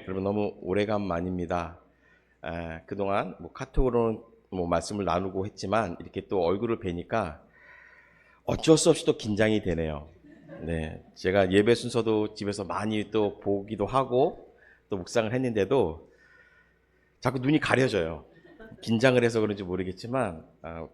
여러분 너무 오래간만입니다. 그동안 카톡으로는 말씀을 나누고 했지만 이렇게 또 얼굴을 뵈니까 어쩔 수 없이 또 긴장이 되네요. 네, 제가 예배 순서도 집에서 많이 또 보기도 하고 또 묵상을 했는데도 자꾸 눈이 가려져요. 긴장을 해서 그런지 모르겠지만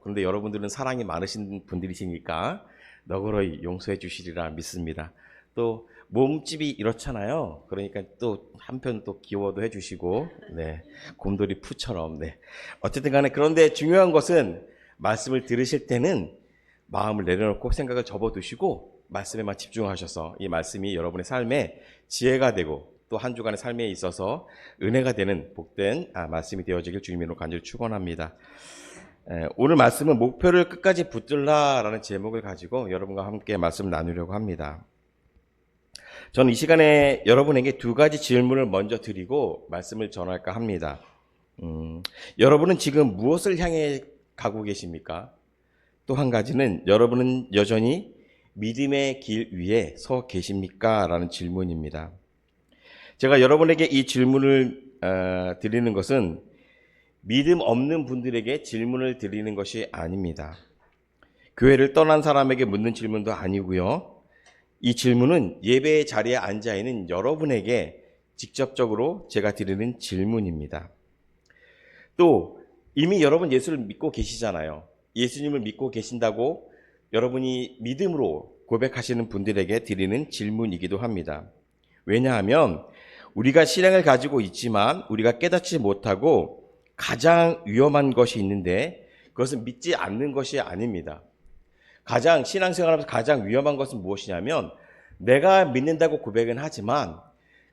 그런데 여러분들은 사랑이 많으신 분들이시니까 너그러이 용서해 주시리라 믿습니다. 또 몸집이 이렇잖아요. 그러니까 또 한편 또 귀여워도 해주시고, 네, 곰돌이 푸처럼, 네. 어쨌든 간에 그런데 중요한 것은 말씀을 들으실 때는 마음을 내려놓고 생각을 접어두시고 말씀에만 집중하셔서 이 말씀이 여러분의 삶에 지혜가 되고 또 한 주간의 삶에 있어서 은혜가 되는 복된 말씀이 되어지길 주님으로 간절히 축원합니다. 오늘 말씀은 목표를 끝까지 붙들라라는 제목을 가지고 여러분과 함께 말씀을 나누려고 합니다. 저는 이 시간에 여러분에게 두 가지 질문을 먼저 드리고 말씀을 전할까 합니다. 여러분은 지금 무엇을 향해 가고 계십니까? 또 한 가지는 여러분은 여전히 믿음의 길 위에 서 계십니까? 라는 질문입니다. 제가 여러분에게 이 질문을 드리는 것은 믿음 없는 분들에게 질문을 드리는 것이 아닙니다. 교회를 떠난 사람에게 묻는 질문도 아니고요. 이 질문은 예배의 자리에 앉아있는 여러분에게 직접적으로 제가 드리는 질문입니다. 또 이미 여러분 예수를 믿고 계시잖아요. 예수님을 믿고 계신다고 여러분이 믿음으로 고백하시는 분들에게 드리는 질문이기도 합니다. 왜냐하면 우리가 신앙을 가지고 있지만 우리가 깨닫지 못하고 가장 위험한 것이 있는데 그것은 믿지 않는 것이 아닙니다. 신앙생활하면서 가장 위험한 것은 무엇이냐면 내가 믿는다고 고백은 하지만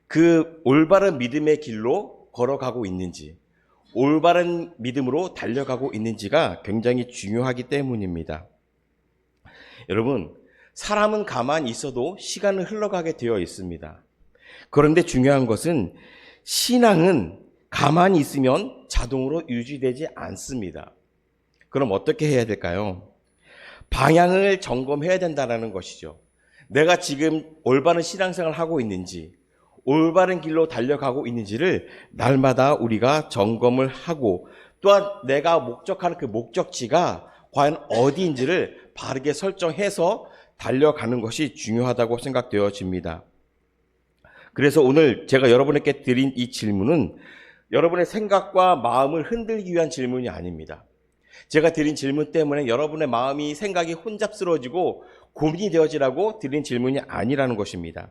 그 올바른 믿음의 길로 걸어가고 있는지 올바른 믿음으로 달려가고 있는지가 굉장히 중요하기 때문입니다. 여러분, 사람은 가만히 있어도 시간은 흘러가게 되어 있습니다. 그런데 중요한 것은 신앙은 가만히 있으면 자동으로 유지되지 않습니다. 그럼 어떻게 해야 될까요? 방향을 점검해야 된다는 것이죠. 내가 지금 올바른 신앙생활을 하고 있는지 올바른 길로 달려가고 있는지를 날마다 우리가 점검을 하고 또한 내가 목적하는 그 목적지가 과연 어디인지를 바르게 설정해서 달려가는 것이 중요하다고 생각되어집니다. 그래서 오늘 제가 여러분에게 드린 이 질문은 여러분의 생각과 마음을 흔들기 위한 질문이 아닙니다. 제가 드린 질문 때문에 여러분의 마음이 생각이 혼잡스러워지고 고민이 되어지라고 드린 질문이 아니라는 것입니다.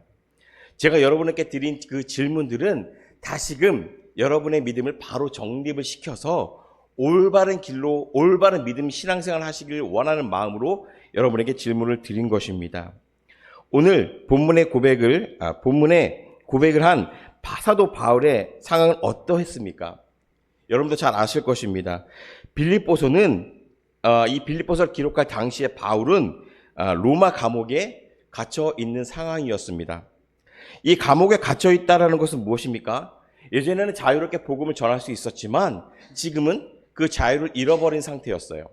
제가 여러분에게 드린 그 질문들은 다시금 여러분의 믿음을 바로 정립을 시켜서 올바른 길로 올바른 믿음 신앙생활 하시길 원하는 마음으로 여러분에게 질문을 드린 것입니다. 오늘 본문의 고백을 한 사도 바울의 상황은 어떠했습니까? 여러분도 잘 아실 것입니다. 이 빌립보서를 기록할 당시에 바울은 로마 감옥에 갇혀 있는 상황이었습니다. 이 감옥에 갇혀 있다라는 것은 무엇입니까? 예전에는 자유롭게 복음을 전할 수 있었지만 지금은 그 자유를 잃어버린 상태였어요.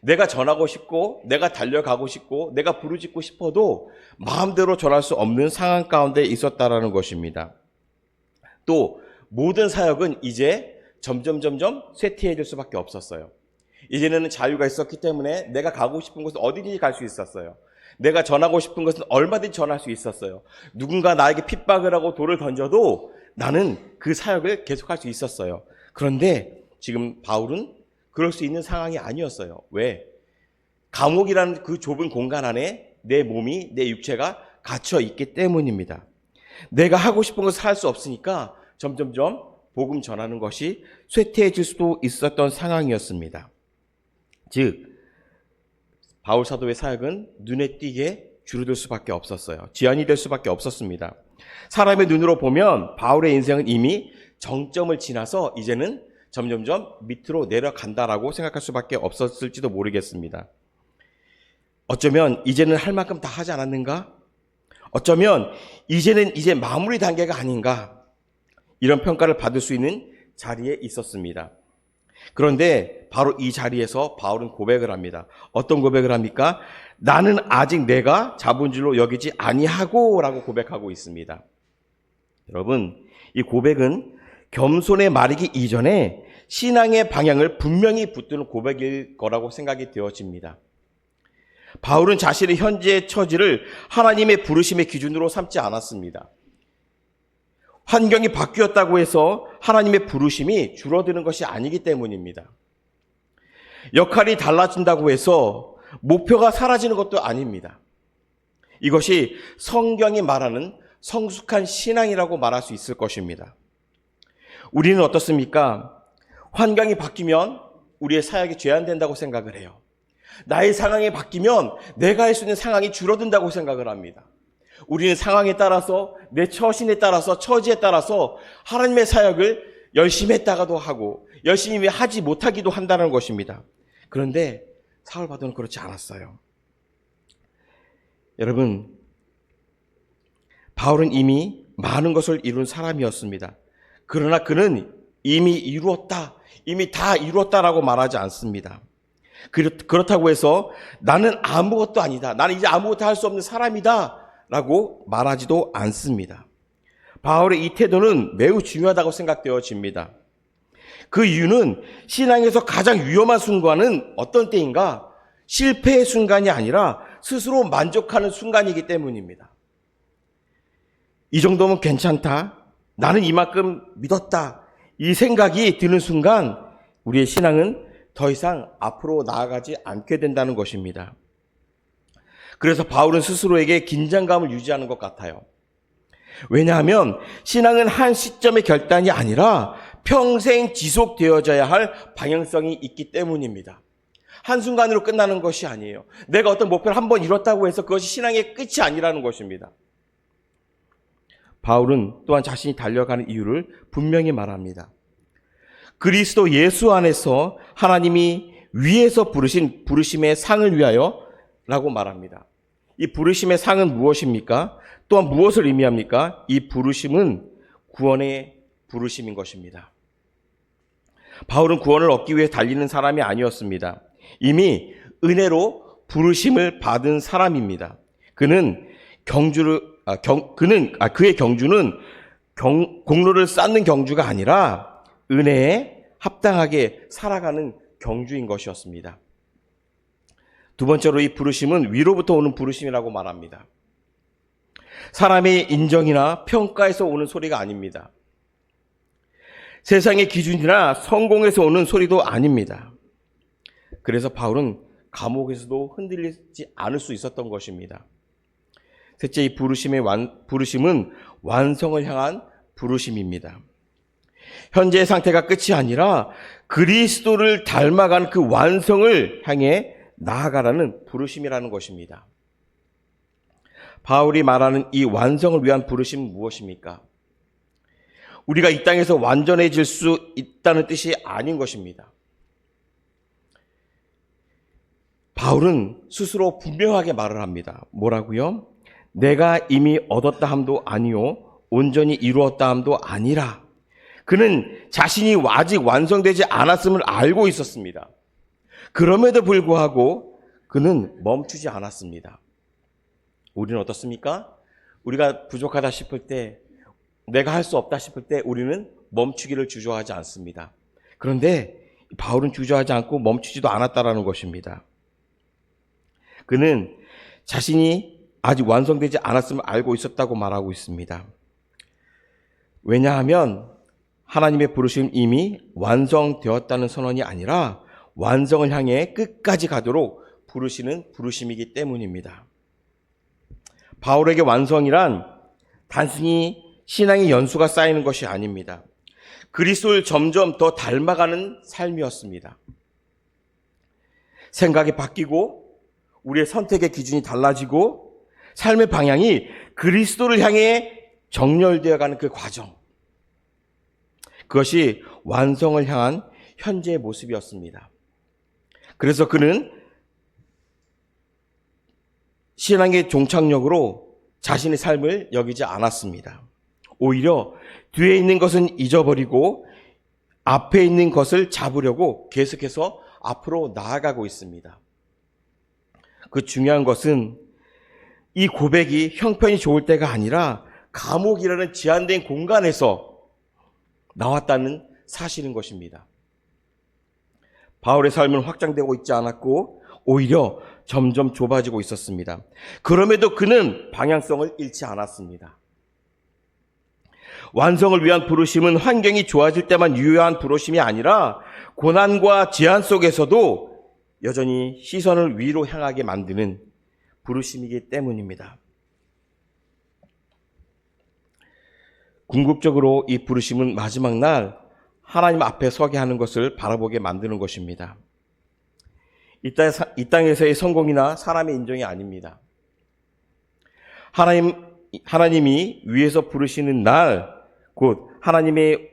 내가 전하고 싶고 내가 달려가고 싶고 내가 부르짖고 싶어도 마음대로 전할 수 없는 상황 가운데 있었다라는 것입니다. 또 모든 사역은 이제 점점 쇠퇴해질 수밖에 없었어요. 이제는 자유가 있었기 때문에 내가 가고 싶은 곳은 어디든지 갈 수 있었어요. 내가 전하고 싶은 것은 얼마든지 전할 수 있었어요. 누군가 나에게 핍박을 하고 돌을 던져도 나는 그 사역을 계속할 수 있었어요. 그런데 지금 바울은 그럴 수 있는 상황이 아니었어요. 왜? 감옥이라는 그 좁은 공간 안에 내 몸이, 내 육체가 갇혀 있기 때문입니다. 내가 하고 싶은 것을 할 수 없으니까 점점점 복음 전하는 것이 쇠퇴해질 수도 있었던 상황이었습니다. 즉 바울 사도의 사역은 눈에 띄게 줄어들 수밖에 없었어요. 지연이 될 수밖에 없었습니다. 사람의 눈으로 보면 바울의 인생은 이미 정점을 지나서 이제는 점점점 밑으로 내려간다라고 생각할 수밖에 없었을지도 모르겠습니다. 어쩌면 이제는 할 만큼 다 하지 않았는가? 어쩌면 이제는 마무리 단계가 아닌가? 이런 평가를 받을 수 있는 자리에 있었습니다. 그런데 바로 이 자리에서 바울은 고백을 합니다. 어떤 고백을 합니까? 나는 아직 내가 잡은 줄로 여기지 아니하고 라고 고백하고 있습니다. 여러분, 이 고백은 겸손에 마르기 이전에 신앙의 방향을 분명히 붙드는 고백일 거라고 생각이 되어집니다. 바울은 자신의 현재의 처지를 하나님의 부르심의 기준으로 삼지 않았습니다. 환경이 바뀌었다고 해서 하나님의 부르심이 줄어드는 것이 아니기 때문입니다. 역할이 달라진다고 해서 목표가 사라지는 것도 아닙니다. 이것이 성경이 말하는 성숙한 신앙이라고 말할 수 있을 것입니다. 우리는 어떻습니까? 환경이 바뀌면 우리의 사역이 제한된다고 생각을 해요. 나의 상황이 바뀌면 내가 할 수 있는 상황이 줄어든다고 생각을 합니다. 우리는 상황에 따라서, 내 처신에 따라서, 처지에 따라서 하나님의 사역을 열심히 했다가도 하고 열심히 하지 못하기도 한다는 것입니다. 그런데 사울 바도는 그렇지 않았어요. 여러분, 바울은 이미 많은 것을 이룬 사람이었습니다. 그러나 그는 이미 이루었다, 이미 다 이루었다라고 말하지 않습니다. 그렇다고 해서 나는 아무것도 아니다, 나는 이제 아무것도 할 수 없는 사람이다 라고 말하지도 않습니다. 바울의 이 태도는 매우 중요하다고 생각되어집니다. 그 이유는 신앙에서 가장 위험한 순간은 어떤 때인가? 실패의 순간이 아니라 스스로 만족하는 순간이기 때문입니다. 이 정도면 괜찮다, 나는 이만큼 믿었다, 이 생각이 드는 순간 우리의 신앙은 더 이상 앞으로 나아가지 않게 된다는 것입니다. 그래서 바울은 스스로에게 긴장감을 유지하는 것 같아요. 왜냐하면 신앙은 한 시점의 결단이 아니라 평생 지속되어져야 할 방향성이 있기 때문입니다. 한순간으로 끝나는 것이 아니에요. 내가 어떤 목표를 한번 이뤘다고 해서 그것이 신앙의 끝이 아니라는 것입니다. 바울은 또한 자신이 달려가는 이유를 분명히 말합니다. 그리스도 예수 안에서 하나님이 위에서 부르신 부르심의 상을 위하여 라고 말합니다. 이 부르심의 상은 무엇입니까? 또한 무엇을 의미합니까? 이 부르심은 구원의 부르심인 것입니다. 바울은 구원을 얻기 위해 달리는 사람이 아니었습니다. 이미 은혜로 부르심을 받은 사람입니다. 그의 경주는 공로를 쌓는 경주가 아니라 은혜에 합당하게 살아가는 경주인 것이었습니다. 두 번째로 이 부르심은 위로부터 오는 부르심이라고 말합니다. 사람의 인정이나 평가에서 오는 소리가 아닙니다. 세상의 기준이나 성공에서 오는 소리도 아닙니다. 그래서 바울은 감옥에서도 흔들리지 않을 수 있었던 것입니다. 셋째, 이 부르심은 완성을 향한 부르심입니다. 현재의 상태가 끝이 아니라 그리스도를 닮아가는 그 완성을 향해 나아가라는 부르심이라는 것입니다. 바울이 말하는 이 완성을 위한 부르심은 무엇입니까? 우리가 이 땅에서 완전해질 수 있다는 뜻이 아닌 것입니다. 바울은 스스로 분명하게 말을 합니다. 뭐라고요? 내가 이미 얻었다 함도 아니요 온전히 이루었다 함도 아니라. 그는 자신이 아직 완성되지 않았음을 알고 있었습니다. 그럼에도 불구하고 그는 멈추지 않았습니다. 우리는 어떻습니까? 우리가 부족하다 싶을 때, 내가 할 수 없다 싶을 때 우리는 멈추기를 주저하지 않습니다. 그런데 바울은 주저하지 않고 멈추지도 않았다라는 것입니다. 그는 자신이 아직 완성되지 않았음을 알고 있었다고 말하고 있습니다. 왜냐하면 하나님의 부르심은 이미 완성되었다는 선언이 아니라 완성을 향해 끝까지 가도록 부르시는 부르심이기 때문입니다. 바울에게 완성이란 단순히 신앙의 연수가 쌓이는 것이 아닙니다. 그리스도를 점점 더 닮아가는 삶이었습니다. 생각이 바뀌고 우리의 선택의 기준이 달라지고 삶의 방향이 그리스도를 향해 정렬되어가는 그 과정, 그것이 완성을 향한 현재의 모습이었습니다. 그래서 그는 신앙의 종착역으로 자신의 삶을 여기지 않았습니다. 오히려 뒤에 있는 것은 잊어버리고 앞에 있는 것을 잡으려고 계속해서 앞으로 나아가고 있습니다. 그 중요한 것은 이 고백이 형편이 좋을 때가 아니라 감옥이라는 제한된 공간에서 나왔다는 사실인 것입니다. 바울의 삶은 확장되고 있지 않았고 오히려 점점 좁아지고 있었습니다. 그럼에도 그는 방향성을 잃지 않았습니다. 완성을 위한 부르심은 환경이 좋아질 때만 유효한 부르심이 아니라 고난과 제한 속에서도 여전히 시선을 위로 향하게 만드는 부르심이기 때문입니다. 궁극적으로 이 부르심은 마지막 날 하나님 앞에 서게 하는 것을 바라보게 만드는 것입니다. 이 땅에서의 성공이나 사람의 인정이 아닙니다. 하나님이 위에서 부르시는 날, 곧 하나님의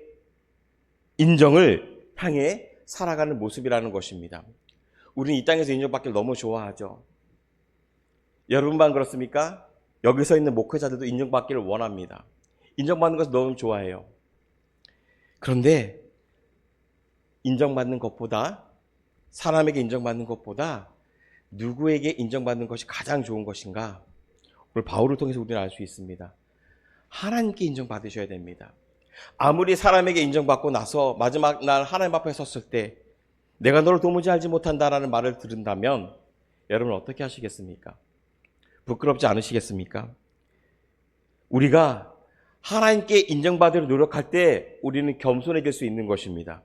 인정을 향해 살아가는 모습이라는 것입니다. 우리는 이 땅에서 인정받기를 너무 좋아하죠. 여러분만 그렇습니까? 여기서 있는 목회자들도 인정받기를 원합니다. 인정받는 것을 너무 좋아해요. 그런데 인정받는 것보다, 사람에게 인정받는 것보다 누구에게 인정받는 것이 가장 좋은 것인가? 오늘 바울을 통해서 우리는 알 수 있습니다. 하나님께 인정받으셔야 됩니다. 아무리 사람에게 인정받고 나서 마지막 날 하나님 앞에 섰을 때 내가 너를 도무지 알지 못한다라는 말을 들은다면 여러분 어떻게 하시겠습니까? 부끄럽지 않으시겠습니까? 우리가 하나님께 인정받으려 노력할 때 우리는 겸손해질 수 있는 것입니다.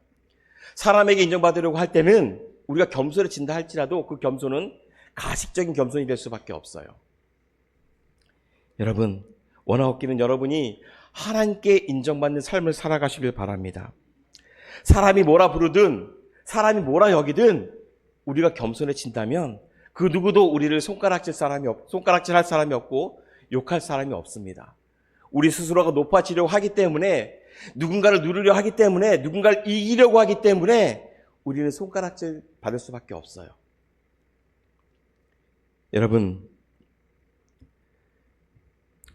사람에게 인정받으려고 할 때는 우리가 겸손해진다 할지라도 그 겸손은 가식적인 겸손이 될 수밖에 없어요. 여러분, 원하옵기는 여러분이 하나님께 인정받는 삶을 살아가시길 바랍니다. 사람이 뭐라 부르든 사람이 뭐라 여기든 우리가 겸손해진다면 그 누구도 우리를 손가락질할 사람이 없고 욕할 사람이 없습니다. 우리 스스로가 높아지려고 하기 때문에, 누군가를 누르려 하기 때문에, 누군가를 이기려고 하기 때문에 우리는 손가락질 받을 수밖에 없어요. 여러분,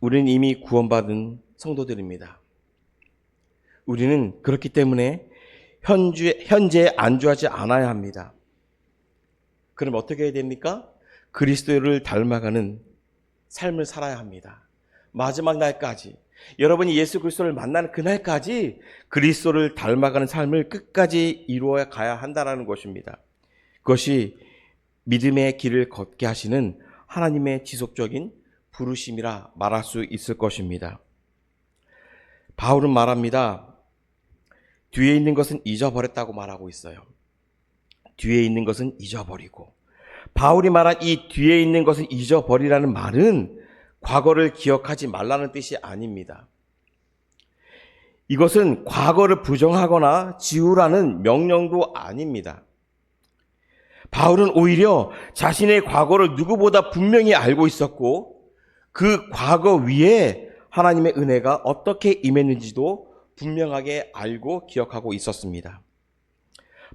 우리는 이미 구원받은 성도들입니다. 우리는 그렇기 때문에 현재에 안주하지 않아야 합니다. 그럼 어떻게 해야 됩니까? 그리스도를 닮아가는 삶을 살아야 합니다. 마지막 날까지, 여러분이 예수 그리스도를 만나는 그날까지 그리스도를 닮아가는 삶을 끝까지 이루어 가야 한다는 것입니다. 그것이 믿음의 길을 걷게 하시는 하나님의 지속적인 부르심이라 말할 수 있을 것입니다. 바울은 말합니다. 뒤에 있는 것은 잊어버렸다고 말하고 있어요. 뒤에 있는 것은 잊어버리고, 바울이 말한 이 뒤에 있는 것을 잊어버리라는 말은 과거를 기억하지 말라는 뜻이 아닙니다. 이것은 과거를 부정하거나 지우라는 명령도 아닙니다. 바울은 오히려 자신의 과거를 누구보다 분명히 알고 있었고 그 과거 위에 하나님의 은혜가 어떻게 임했는지도 분명하게 알고 기억하고 있었습니다.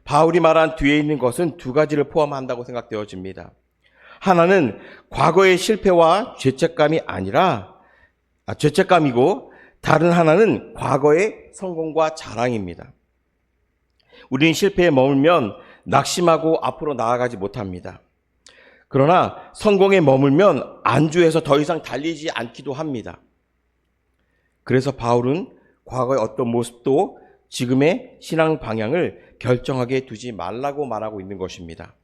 바울이 말한 뒤에 있는 것은 두 가지를 포함한다고 생각되어집니다. 하나는 과거의 실패와 죄책감이고 다른 하나는 과거의 성공과 자랑입니다. 우리는 실패에 머물면 낙심하고 앞으로 나아가지 못합니다. 그러나 성공에 머물면 안주해서 더 이상 달리지 않기도 합니다. 그래서 바울은 과거의 어떤 모습도 지금의 신앙 방향을 결정하게 두지 말라고 말하고 있는 것입니다.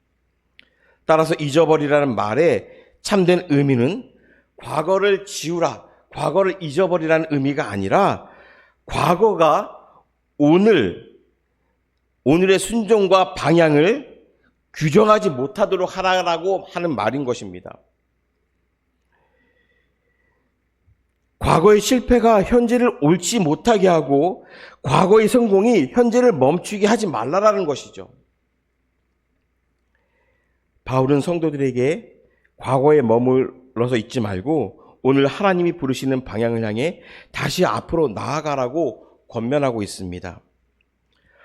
따라서 잊어버리라는 말의 참된 의미는 과거를 지우라, 과거를 잊어버리라는 의미가 아니라 과거가 오늘의 순종과 방향을 규정하지 못하도록 하라고 하는 말인 것입니다. 과거의 실패가 현재를 옳지 못하게 하고 과거의 성공이 현재를 멈추게 하지 말라라는 것이죠. 바울은 성도들에게 과거에 머물러서 있지 말고 오늘 하나님이 부르시는 방향을 향해 다시 앞으로 나아가라고 권면하고 있습니다.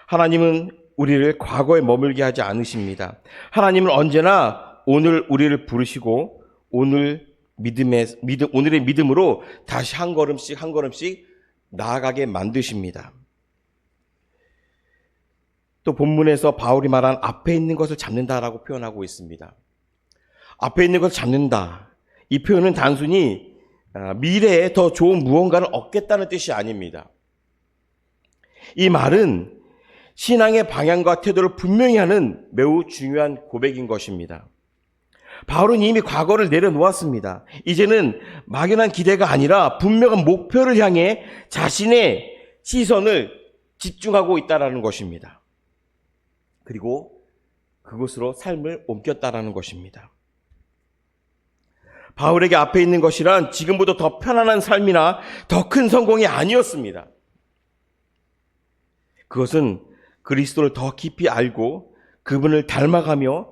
하나님은 우리를 과거에 머물게 하지 않으십니다. 하나님은 언제나 오늘 우리를 부르시고 오늘의 믿음으로 다시 한 걸음씩 나아가게 만드십니다. 또 본문에서 바울이 말한 앞에 있는 것을 잡는다라고 표현하고 있습니다. 앞에 있는 것을 잡는다. 이 표현은 단순히 미래에 더 좋은 무언가를 얻겠다는 뜻이 아닙니다. 이 말은 신앙의 방향과 태도를 분명히 하는 매우 중요한 고백인 것입니다. 바울은 이미 과거를 내려놓았습니다. 이제는 막연한 기대가 아니라 분명한 목표를 향해 자신의 시선을 집중하고 있다는 것입니다. 그리고 그곳으로 삶을 옮겼다는 것입니다. 바울에게 앞에 있는 것이란 지금보다 더 편안한 삶이나 더 큰 성공이 아니었습니다. 그것은 그리스도를 더 깊이 알고 그분을 닮아가며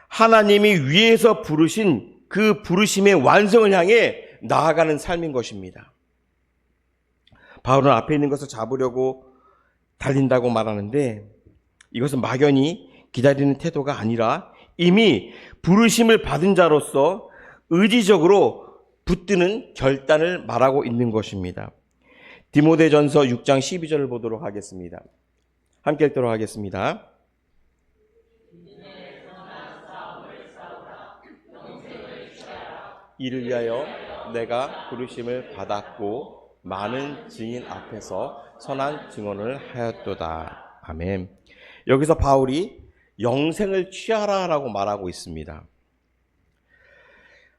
하나님이 위에서 부르신 그 부르심의 완성을 향해 나아가는 삶인 것입니다. 바울은 앞에 있는 것을 잡으려고 달린다고 말하는데 이것은 막연히 기다리는 태도가 아니라 이미 부르심을 받은 자로서 의지적으로 붙드는 결단을 말하고 있는 것입니다. 디모데전서 6장 12절을 보도록 하겠습니다. 함께 읽도록 하겠습니다. 이를 위하여 내가 부르심을 받았고 많은 증인 앞에서 선한 증언을 하였도다. 아멘. 여기서 바울이 영생을 취하라라고 말하고 있습니다.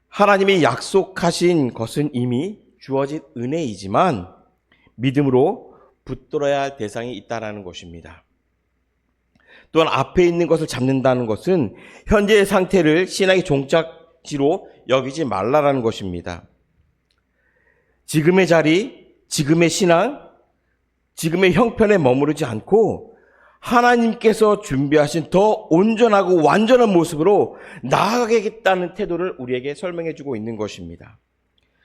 하나님이 약속하신 것은 이미 주어진 은혜이지만 믿음으로 붙들어야 할 대상이 있다는 것입니다. 또한 앞에 있는 것을 잡는다는 것은 현재의 상태를 신앙의 종착지로 여기지 말라라는 것입니다. 지금의 자리, 지금의 신앙, 지금의 형편에 머무르지 않고 하나님께서 준비하신 더 온전하고 완전한 모습으로 나아가겠다는 태도를 우리에게 설명해 주고 있는 것입니다.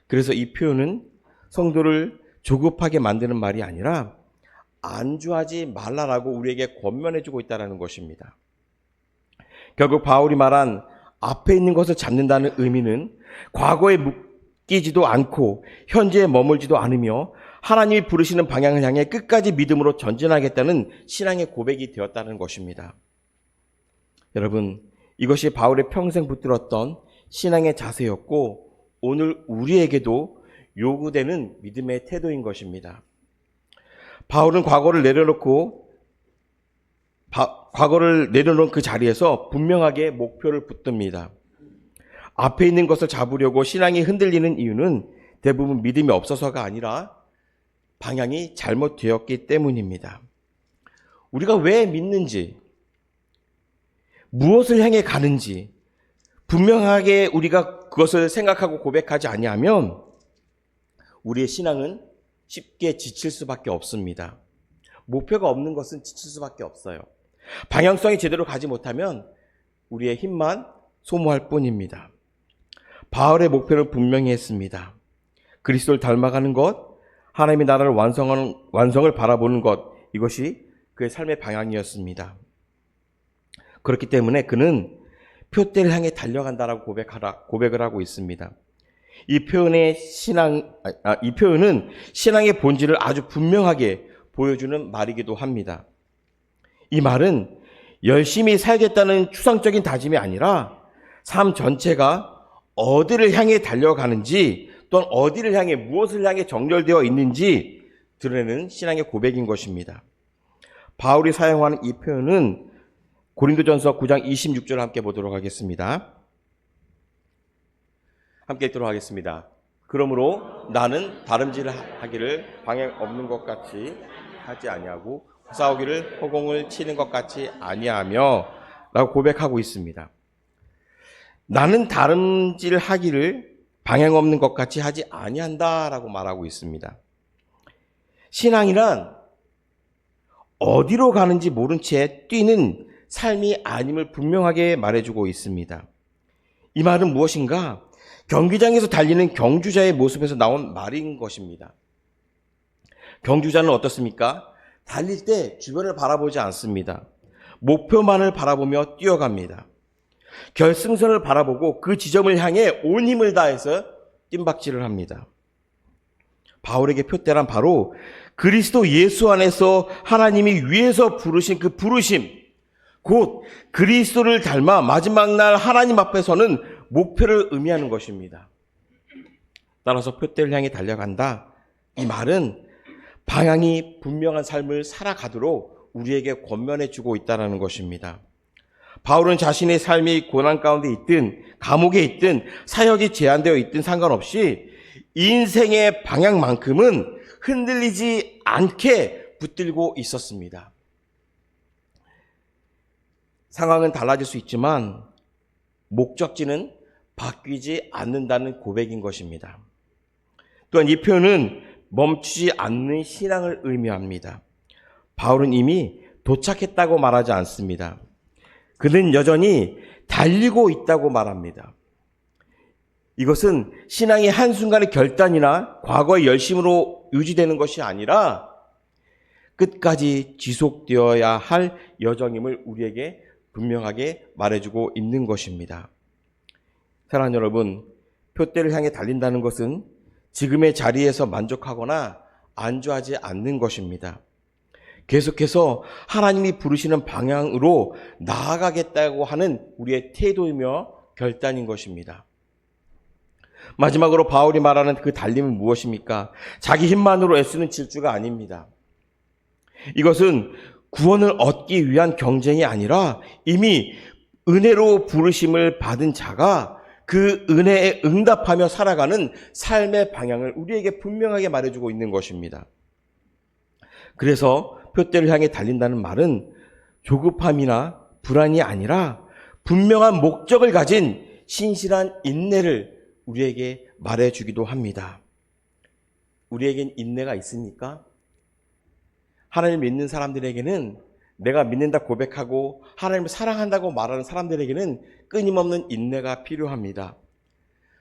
그래서 이 표현은 성도를 조급하게 만드는 말이 아니라 안주하지 말라라고 우리에게 권면해 주고 있다는 것입니다. 결국 바울이 말한 앞에 있는 것을 잡는다는 의미는 과거에 묶이지도 않고 현재에 머물지도 않으며 하나님이 부르시는 방향을 향해 끝까지 믿음으로 전진하겠다는 신앙의 고백이 되었다는 것입니다. 여러분, 이것이 바울의 평생 붙들었던 신앙의 자세였고 오늘 우리에게도 요구되는 믿음의 태도인 것입니다. 바울은 과거를 내려놓은 그 자리에서 분명하게 목표를 붙듭니다. 앞에 있는 것을 잡으려고 신앙이 흔들리는 이유는 대부분 믿음이 없어서가 아니라 방향이 잘못되었기 때문입니다. 우리가 왜 믿는지, 무엇을 향해 가는지 분명하게 우리가 그것을 생각하고 고백하지 아니하면 우리의 신앙은 쉽게 지칠 수밖에 없습니다. 목표가 없는 것은 지칠 수밖에 없어요. 방향성이 제대로 가지 못하면 우리의 힘만 소모할 뿐입니다. 바울의 목표는 분명히 했습니다. 그리스도를 닮아가는 것, 하나님의 나라를 완성을 바라보는 것, 이것이 그의 삶의 방향이었습니다. 그렇기 때문에 그는 표대를 향해 달려간다라고 고백을 하고 있습니다. 이 표현은 신앙의 본질을 아주 분명하게 보여주는 말이기도 합니다. 이 말은 열심히 살겠다는 추상적인 다짐이 아니라 삶 전체가 어디를 향해 달려가는지 또는 어디를 향해 무엇을 향해 정렬되어 있는지 드러내는 신앙의 고백인 것입니다. 바울이 사용하는 이 표현은 고린도전서 9장 26절을 함께 보도록 하겠습니다. 함께 읽도록 하겠습니다. 그러므로 나는 다름질을 하기를 방해 없는 것 같이 하지 아니하고 싸우기를 허공을 치는 것 같이 아니하며 라고 고백하고 있습니다. 나는 다름질을 하기를 방향 없는 것 같이 하지 아니한다라고 말하고 있습니다. 신앙이란 어디로 가는지 모른 채 뛰는 삶이 아님을 분명하게 말해주고 있습니다. 이 말은 무엇인가? 경기장에서 달리는 경주자의 모습에서 나온 말인 것입니다. 경주자는 어떻습니까? 달릴 때 주변을 바라보지 않습니다. 목표만을 바라보며 뛰어갑니다. 결승선을 바라보고 그 지점을 향해 온 힘을 다해서 뜀박질을 합니다. 바울에게 표대란 바로 그리스도 예수 안에서 하나님이 위에서 부르신 그 부르심, 곧 그리스도를 닮아 마지막 날 하나님 앞에 서는 목표를 의미하는 것입니다. 따라서 표대를 향해 달려간다. 이 말은 방향이 분명한 삶을 살아가도록 우리에게 권면해 주고 있다는 것입니다. 바울은 자신의 삶이 고난 가운데 있든 감옥에 있든 사역이 제한되어 있든 상관없이 인생의 방향만큼은 흔들리지 않게 붙들고 있었습니다. 상황은 달라질 수 있지만 목적지는 바뀌지 않는다는 고백인 것입니다. 또한 이 표현은 멈추지 않는 신앙을 의미합니다. 바울은 이미 도착했다고 말하지 않습니다. 그는 여전히 달리고 있다고 말합니다. 이것은 신앙이 한순간의 결단이나 과거의 열심으로 유지되는 것이 아니라 끝까지 지속되어야 할 여정임을 우리에게 분명하게 말해주고 있는 것입니다. 사랑하는 여러분, 표대를 향해 달린다는 것은 지금의 자리에서 만족하거나 안주하지 않는 것입니다. 계속해서 하나님이 부르시는 방향으로 나아가겠다고 하는 우리의 태도이며 결단인 것입니다. 마지막으로 바울이 말하는 그 달림은 무엇입니까? 자기 힘만으로 애쓰는 질주가 아닙니다. 이것은 구원을 얻기 위한 경쟁이 아니라 이미 은혜로 부르심을 받은 자가 그 은혜에 응답하며 살아가는 삶의 방향을 우리에게 분명하게 말해주고 있는 것입니다. 그래서 표대를 향해 달린다는 말은 조급함이나 불안이 아니라 분명한 목적을 가진 신실한 인내를 우리에게 말해주기도 합니다. 우리에겐 인내가 있습니까? 하나님을 믿는 사람들에게는, 내가 믿는다 고백하고 하나님을 사랑한다고 말하는 사람들에게는 끊임없는 인내가 필요합니다.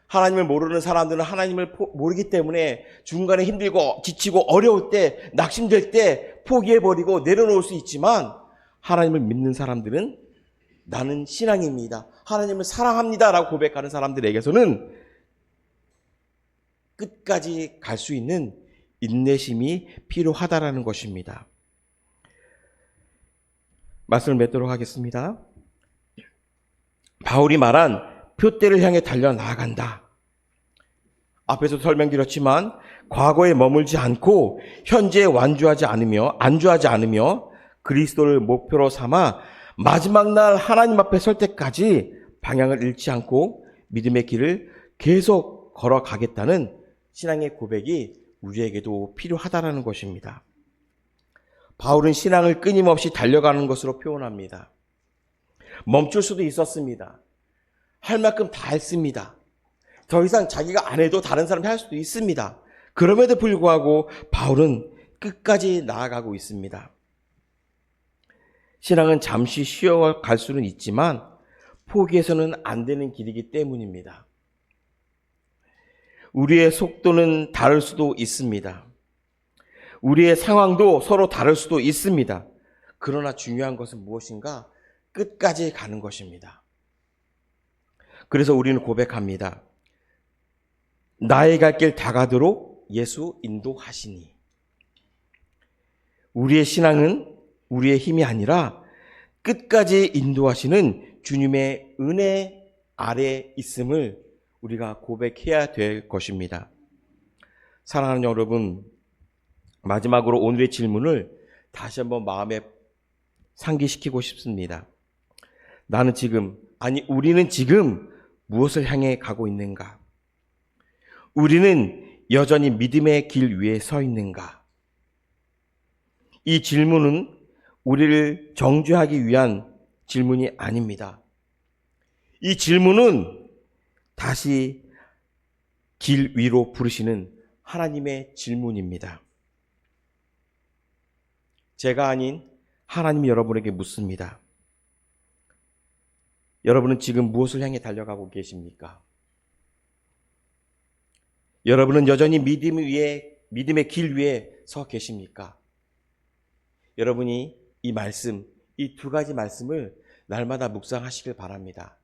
하나님을 모르는 사람들은 하나님을 모르기 때문에 중간에 힘들고 지치고 어려울 때, 낙심될 때 포기해버리고 내려놓을 수 있지만, 하나님을 믿는 사람들은 나는 신앙입니다, 하나님을 사랑합니다 라고 고백하는 사람들에게서는 끝까지 갈 수 있는 인내심이 필요하다라는 것입니다. 말씀을 맺도록 하겠습니다. 바울이 말한 표대를 향해 달려나간다. 앞에서 설명드렸지만 과거에 머물지 않고 현재에 안주하지 않으며 그리스도를 목표로 삼아 마지막 날 하나님 앞에 설 때까지 방향을 잃지 않고 믿음의 길을 계속 걸어가겠다는 신앙의 고백이 우리에게도 필요하다는 것입니다. 바울은 신앙을 끊임없이 달려가는 것으로 표현합니다. 멈출 수도 있었습니다. 할 만큼 다 했습니다. 더 이상 자기가 안 해도 다른 사람이 할 수도 있습니다. 그럼에도 불구하고 바울은 끝까지 나아가고 있습니다. 신앙은 잠시 쉬어갈 수는 있지만 포기해서는 안 되는 길이기 때문입니다. 우리의 속도는 다를 수도 있습니다. 우리의 상황도 서로 다를 수도 있습니다. 그러나 중요한 것은 무엇인가? 끝까지 가는 것입니다. 그래서 우리는 고백합니다. 나의 갈 길 다 가도록 예수 인도하시니. 우리의 신앙은 우리의 힘이 아니라 끝까지 인도하시는 주님의 은혜 아래 있음을 우리가 고백해야 될 것입니다. 사랑하는 여러분, 마지막으로 오늘의 질문을 다시 한번 마음에 상기시키고 싶습니다. 우리는 지금 무엇을 향해 가고 있는가? 우리는 여전히 믿음의 길 위에 서 있는가? 이 질문은 우리를 정죄하기 위한 질문이 아닙니다. 이 질문은 다시 길 위로 부르시는 하나님의 질문입니다. 제가 아닌 하나님이 여러분에게 묻습니다. 여러분은 지금 무엇을 향해 달려가고 계십니까? 여러분은 여전히 믿음의 길 위에 서 계십니까? 여러분이 이 두 가지 말씀을 날마다 묵상하시길 바랍니다.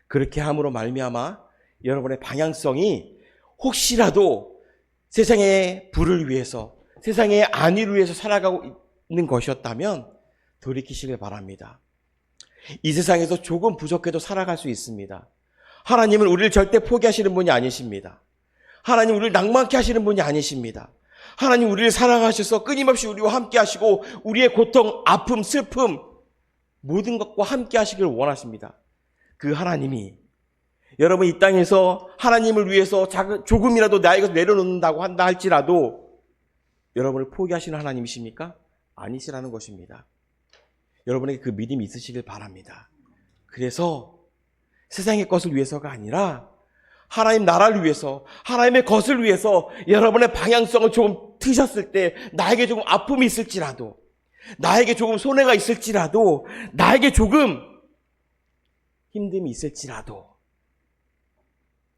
그렇게 함으로 말미암아 여러분의 방향성이 혹시라도 세상의 부를 위해서, 세상의 안위를 위해서 살아가고 있는 것이었다면 돌이키시길 바랍니다. 이 세상에서 조금 부족해도 살아갈 수 있습니다. 하나님은 우리를 절대 포기하시는 분이 아니십니다. 하나님 우리를 낭만케 하시는 분이 아니십니다. 하나님 우리를 사랑하셔서 끊임없이 우리와 함께 하시고 우리의 고통, 아픔, 슬픔 모든 것과 함께 하시기를 원하십니다. 그 하나님이 여러분 이 땅에서 하나님을 위해서 조금이라도 나에게 내려놓는다고 한다 할지라도 여러분을 포기하시는 하나님이십니까? 아니시라는 것입니다. 여러분에게 그 믿음이 있으시길 바랍니다. 그래서 세상의 것을 위해서가 아니라 하나님 나라를 위해서, 하나님의 것을 위해서 여러분의 방향성을 조금 트셨을 때 나에게 조금 아픔이 있을지라도, 나에게 조금 손해가 있을지라도, 나에게 조금 힘듦이 있을지라도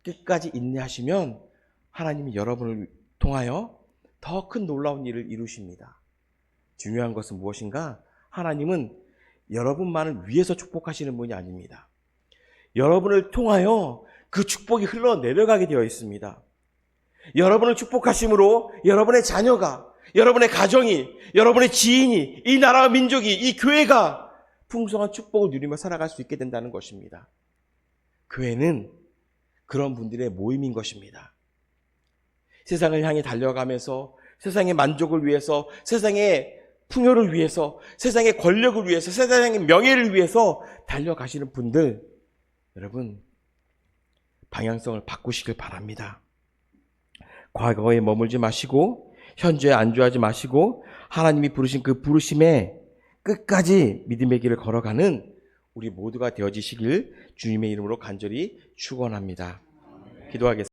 끝까지 인내하시면 하나님이 여러분을 통하여 더 큰 놀라운 일을 이루십니다. 중요한 것은 무엇인가? 하나님은 여러분만을 위해서 축복하시는 분이 아닙니다. 여러분을 통하여 그 축복이 흘러내려가게 되어 있습니다. 여러분을 축복하심으로 여러분의 자녀가, 여러분의 가정이, 여러분의 지인이, 이 나라와 민족이, 이 교회가 풍성한 축복을 누리며 살아갈 수 있게 된다는 것입니다. 교회는 그런 분들의 모임인 것입니다. 세상을 향해 달려가면서 세상의 만족을 위해서, 세상의 풍요를 위해서, 세상의 권력을 위해서, 세상의 명예를 위해서 달려가시는 분들, 여러분 방향성을 바꾸시길 바랍니다. 과거에 머물지 마시고 현재에 안주하지 마시고 하나님이 부르신 그 부르심에 끝까지 믿음의 길을 걸어가는 우리 모두가 되어지시길 주님의 이름으로 간절히 축원합니다. 기도하겠습니다.